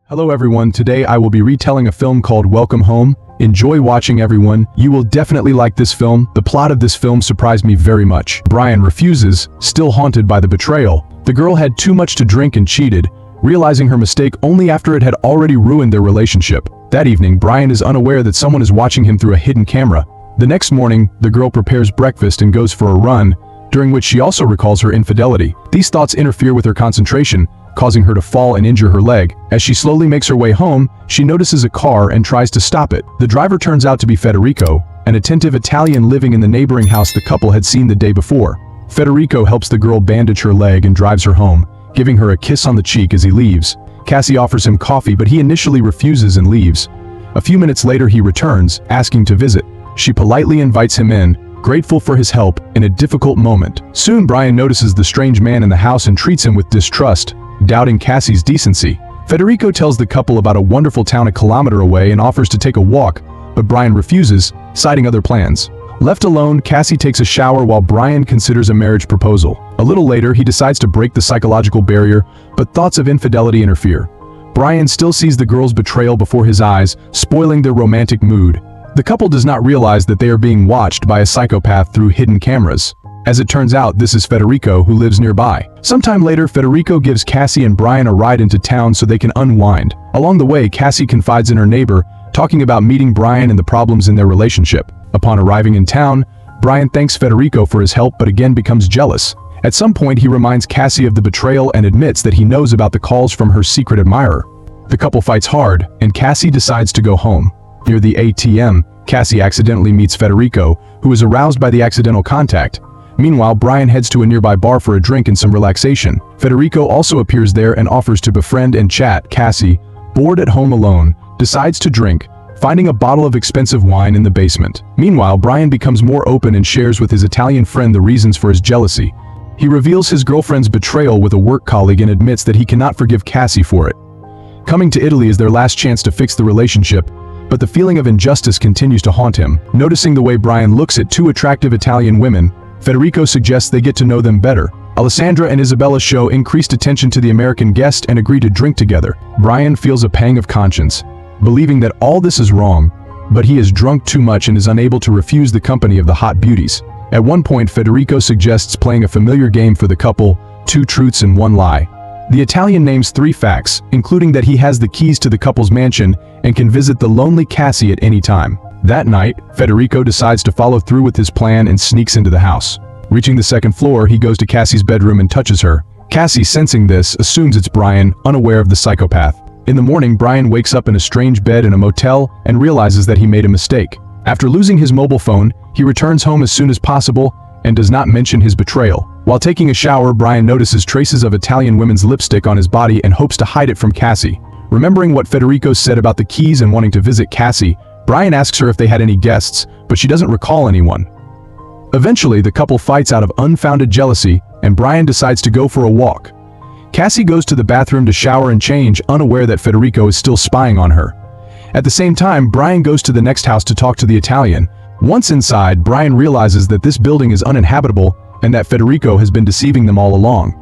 Hello everyone, today I will be retelling a film called Welcome Home. Enjoy watching everyone, you will definitely like this film. The plot of this film surprised me very much. Brian refuses, still haunted by the betrayal. The girl had too much to drink and cheated, realizing her mistake only after it had already ruined their relationship. That evening, Brian is unaware that someone is watching him through a hidden camera. The next morning, the girl prepares breakfast and goes for a run, during which she also recalls her infidelity. These thoughts interfere with her concentration, causing her to fall and injure her leg. As she slowly makes her way home, she notices a car and tries to stop it. The driver turns out to be Federico, an attentive Italian living in the neighboring house the couple had seen the day before. Federico helps the girl bandage her leg and drives her home, giving her a kiss on the cheek as he leaves. Cassie offers him coffee, but he initially refuses and leaves. A few minutes later he returns, asking to visit. She politely invites him in, grateful for his help in a difficult moment. Soon Brian notices the strange man in the house and treats him with distrust, doubting Cassie's decency. Federico tells the couple about a wonderful town a kilometer away and offers to take a walk, but Brian refuses, citing other plans. Left alone, Cassie takes a shower while Brian considers a marriage proposal. A little later, he decides to break the psychological barrier, but thoughts of infidelity interfere. Brian still sees the girl's betrayal before his eyes, spoiling their romantic mood. The couple does not realize that they are being watched by a psychopath through hidden cameras. As it turns out, this is Federico, who lives nearby. Sometime later, Federico gives Cassie and Brian a ride into town so they can unwind. Along the way, Cassie confides in her neighbor, talking about meeting Brian and the problems in their relationship. Upon arriving in town, Brian thanks Federico for his help but again becomes jealous. At some point, he reminds Cassie of the betrayal and admits that he knows about the calls from her secret admirer. The couple fights hard, and Cassie decides to go home. Near the ATM, Cassie accidentally meets Federico, who is aroused by the accidental contact. Meanwhile, Brian heads to a nearby bar for a drink and some relaxation. Federico also appears there and offers to befriend and chat. Cassie, bored at home alone, decides to drink, finding a bottle of expensive wine in the basement. Meanwhile, Brian becomes more open and shares with his Italian friend the reasons for his jealousy. He reveals his girlfriend's betrayal with a work colleague and admits that he cannot forgive Cassie for it. Coming to Italy is their last chance to fix the relationship, but the feeling of injustice continues to haunt him. Noticing the way Brian looks at two attractive Italian women, Federico suggests they get to know them better. Alessandra and Isabella show increased attention to the American guest and agree to drink together. Brian feels a pang of conscience, believing that all this is wrong, but he is drunk too much and is unable to refuse the company of the hot beauties. At one point, Federico suggests playing a familiar game for the couple, 2 truths and 1 lie. The Italian names 3 facts, including that he has the keys to the couple's mansion and can visit the lonely Cassie at any time. That night, Federico decides to follow through with his plan and sneaks into the house. Reaching the 2nd floor, he goes to Cassie's bedroom and touches her. Cassie, sensing this, assumes it's Brian, unaware of the psychopath. In the morning, Brian wakes up in a strange bed in a motel and realizes that he made a mistake. After losing his mobile phone, he returns home as soon as possible and does not mention his betrayal. While taking a shower, Brian notices traces of Italian women's lipstick on his body and hopes to hide it from Cassie. Remembering what Federico said about the keys and wanting to visit Cassie, Brian asks her if they had any guests, but she doesn't recall anyone. Eventually, the couple fights out of unfounded jealousy, and Brian decides to go for a walk. Cassie goes to the bathroom to shower and change, unaware that Federico is still spying on her. At the same time, Brian goes to the next house to talk to the Italian. Once inside, Brian realizes that this building is uninhabitable and that Federico has been deceiving them all along.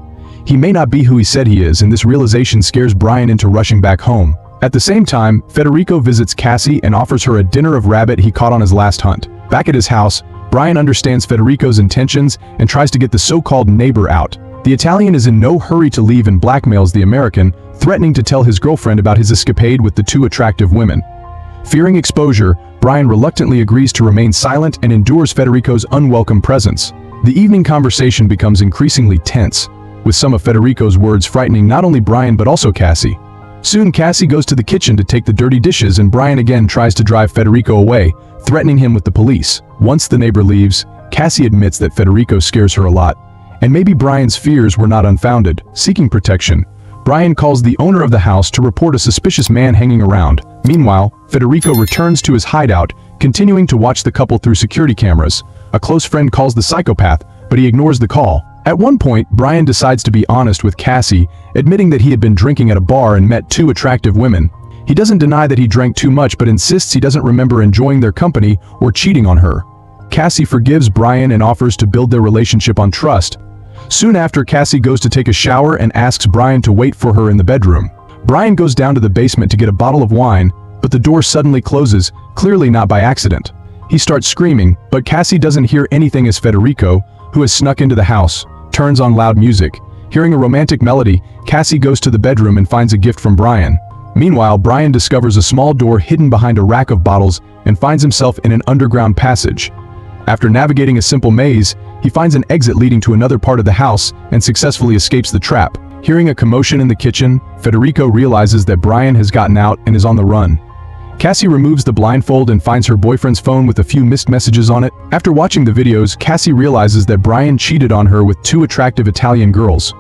He may not be who he said he is, and this realization scares Brian into rushing back home. At the same time, Federico visits Cassie and offers her a dinner of rabbit he caught on his last hunt. Back at his house, Brian understands Federico's intentions and tries to get the so-called neighbor out. The Italian is in no hurry to leave and blackmails the American, threatening to tell his girlfriend about his escapade with the 2 attractive women. Fearing exposure, Brian reluctantly agrees to remain silent and endures Federico's unwelcome presence. The evening conversation becomes increasingly tense, with some of Federico's words frightening not only Brian but also Cassie. Soon Cassie goes to the kitchen to take the dirty dishes and Brian again tries to drive Federico away, threatening him with the police. Once the neighbor leaves, Cassie admits that Federico scares her a lot, and maybe Brian's fears were not unfounded. Seeking protection, Brian calls the owner of the house to report a suspicious man hanging around. Meanwhile, Federico returns to his hideout, continuing to watch the couple through security cameras. A close friend calls the psychopath, but he ignores the call. At one point, Brian decides to be honest with Cassie, admitting that he had been drinking at a bar and met 2 attractive women. He doesn't deny that he drank too much but insists he doesn't remember enjoying their company or cheating on her. Cassie forgives Brian and offers to build their relationship on trust. Soon after, Cassie goes to take a shower and asks Brian to wait for her in the bedroom. Brian goes down to the basement to get a bottle of wine, but the door suddenly closes, clearly not by accident. He starts screaming, but Cassie doesn't hear anything as Federico, who has snuck into the house, turns on loud music. Hearing a romantic melody, Cassie goes to the bedroom and finds a gift from Brian. Meanwhile, Brian discovers a small door hidden behind a rack of bottles and finds himself in an underground passage. After navigating a simple maze, he finds an exit leading to another part of the house and successfully escapes the trap. Hearing a commotion in the kitchen, Federico realizes that Brian has gotten out and is on the run. Cassie removes the blindfold and finds her boyfriend's phone with a few missed messages on it. After watching the videos, Cassie realizes that Brian cheated on her with two attractive Italian girls.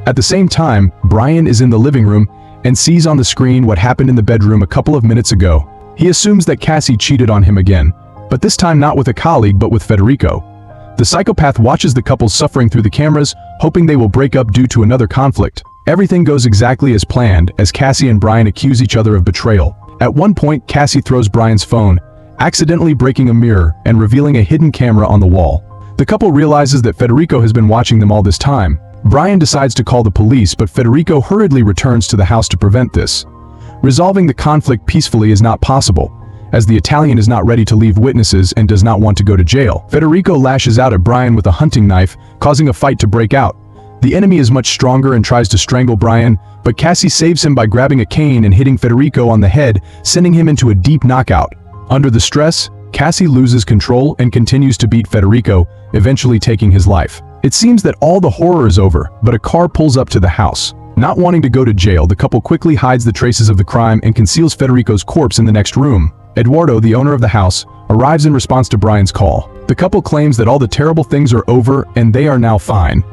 At the same time, Brian is in the living room and sees on the screen what happened in the bedroom a couple of minutes ago. He assumes that Cassie cheated on him again, but this time not with a colleague but with Federico. The psychopath watches the couple suffering through the cameras, hoping they will break up due to another conflict. Everything goes exactly as planned as Cassie and Brian accuse each other of betrayal. At one point, Cassie throws Brian's phone, accidentally breaking a mirror and revealing a hidden camera on the wall. The couple realizes that Federico has been watching them all this time. Brian decides to call the police, but Federico hurriedly returns to the house to prevent this. Resolving the conflict peacefully is not possible, as the Italian is not ready to leave witnesses and does not want to go to jail. Federico lashes out at Brian with a hunting knife, causing a fight to break out. The enemy is much stronger and tries to strangle Brian, but Cassie saves him by grabbing a cane and hitting Federico on the head, sending him into a deep knockout. Under the stress, Cassie loses control and continues to beat Federico, eventually taking his life. It seems that all the horror is over, but a car pulls up to the house. Not wanting to go to jail, the couple quickly hides the traces of the crime and conceals Federico's corpse in the next room. Eduardo, the owner of the house, arrives in response to Brian's call. The couple claims that all the terrible things are over and they are now fine.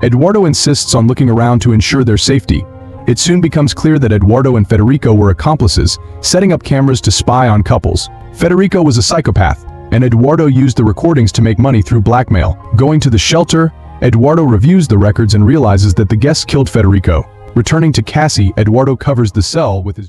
Eduardo insists on looking around to ensure their safety. It soon becomes clear that Eduardo and Federico were accomplices, setting up cameras to spy on couples. Federico was a psychopath, and Eduardo used the recordings to make money through blackmail. Going to the shelter, Eduardo reviews the records and realizes that the guests killed Federico. Returning to Cassie, Eduardo covers the cell with his